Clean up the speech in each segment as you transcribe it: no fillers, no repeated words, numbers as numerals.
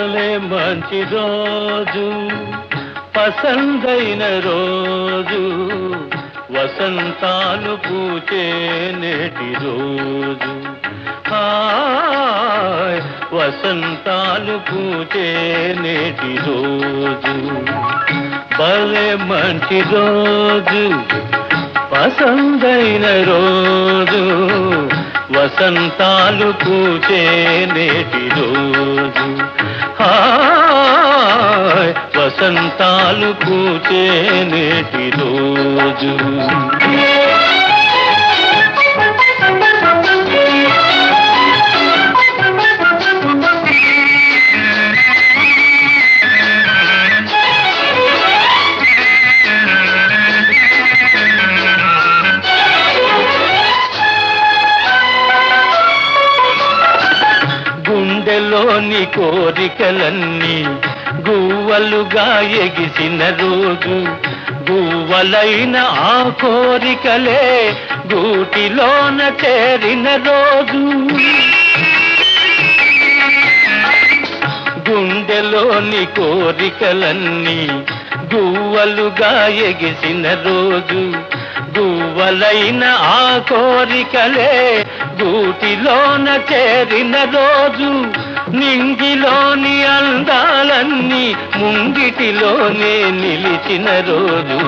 భలే మంచి రోజు పసందైన రోజు వసంతాలు పూచే నేటి రోజు హాయ్ వసంతాలు పూచే నేటి రోజు భలే మంచి రోజు పసందైన రోజు వసంతాలు పూచే నేటి రోజు హాయ్ వసంతాలు పూచే నేటి రోజు గుండెలోని కోరికలన్నీ గువ్వలుగా ఎగిసిన రోజు గువ్వలైన ఆ కోరికలే గూటిలోన చేరిన రోజు గుండెలోని కోరికలన్నీ గువ్వలుగా ఎగిసిన రోజు గువ్వలైన ఆ కోరికలే గూటిలోన చేరిన రోజు నింగిలోని అందాలన్నీ ముంగిటిలోనే నిలిచిన రోజు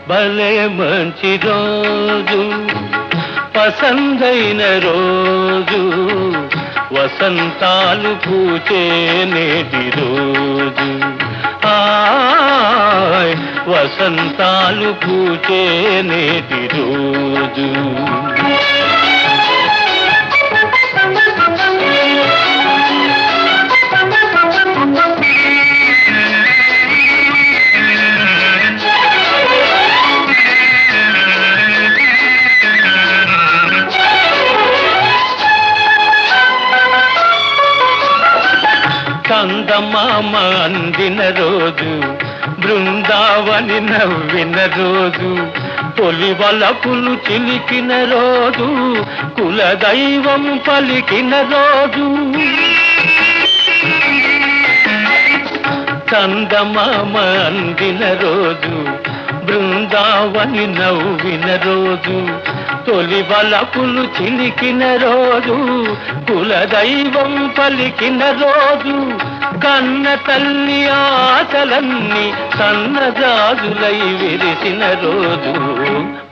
భలే మంచి రోజు పసందైన రోజు వసంతాలు పూచే నేటి రోజు హాయ్ వసంతాలు పూచే నేటి రోజు చందమామ అందిన రోజు బృందావని నవ్విన రోజు తొలి వలపులు చిలికిన రోజు కులదైవం పలికిన రోజు చందమామ అందిన రోజు బృందావని నవ్విన రోజు తొలి వలపులు చిలికిన రోజు కులదైవం పలికిన రోజు కన్న తల్లి ఆశలన్నీ సన్నజాజులై విరిసిన రోజు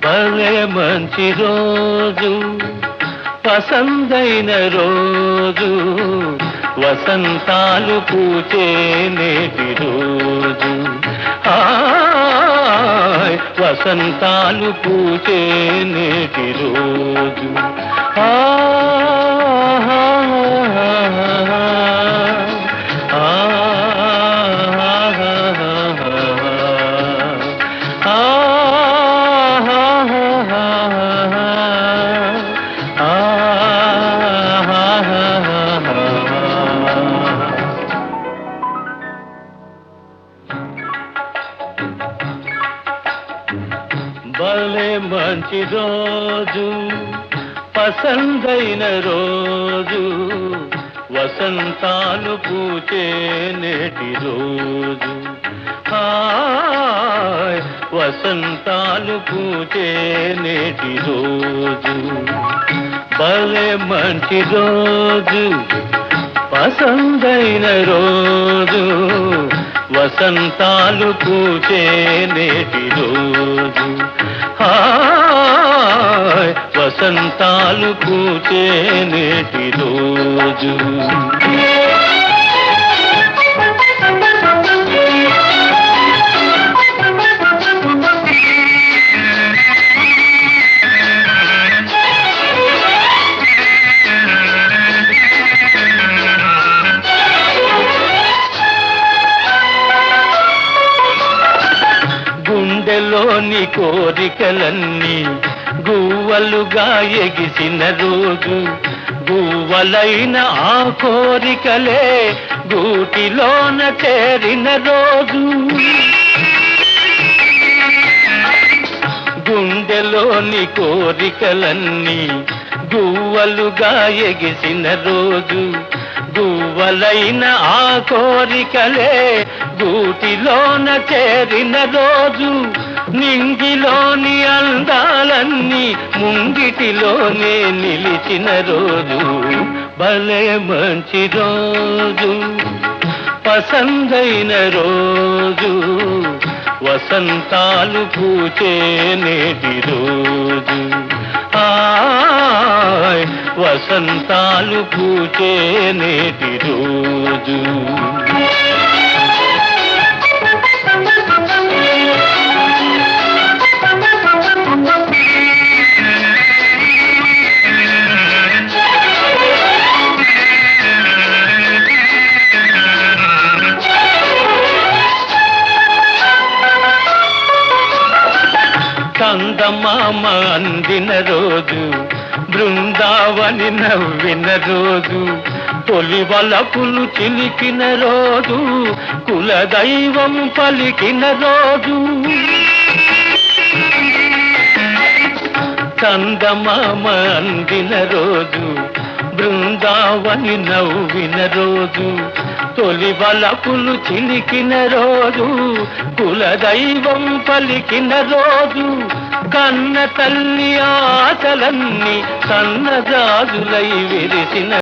భలే మంచి రోజు పసందైన రోజు వసంతాలు పూచే నేటి రోజు హాయ్ వసంతాలు పూచే నేటి రోజు భలే మంచి రోజు పసందైన రోజు వసంతాలు పూచే నేటి రోజు హాయ్ వసంతాలు పూచే నేటి రోజు భలే మంచి రోజు పసందైన రోజు వసంతాలు పూచే నేటి రోజు హాయ్ వసంతాలు పూచే నేటి రోజు గుండెలోని కోరికలన్నీ గువ్వలుగా ఎగిసిన రోజు గువ్వలైన ఆ కోరికలే గూటిలోన చేరిన రోజు గుండెలోని కోరికలన్నీ గువ్వలుగా ఎగిసిన రోజు గువ్వలైన ఆ కోరికలే గూటిలోన చేరిన రోజు, నింగిలోని అందాలన్నీ ముంగిటిలోనే నిలిచిన రోజు, భలే మంచి రోజు, పసందైన రోజు, వసంతాలు పూచే నేటి రోజు, ఆయ్ వసంతాలు పూచే నేటి రోజు. చందమామ అందిన రోజు, బృందావని నవ్విన రోజు, తొలి వలపులు చిలికిన రోజు, కులదైవం పలికిన రోజు. చందమామ అందిన రోజు, బృందావని నవ్విన రోజు, తొలి వలపులు చిలికిన రోజు, కులదైవం పలికిన రోజు, కన్న తల్లి ఆశలన్నీ సన్నజాజులై విరిసిన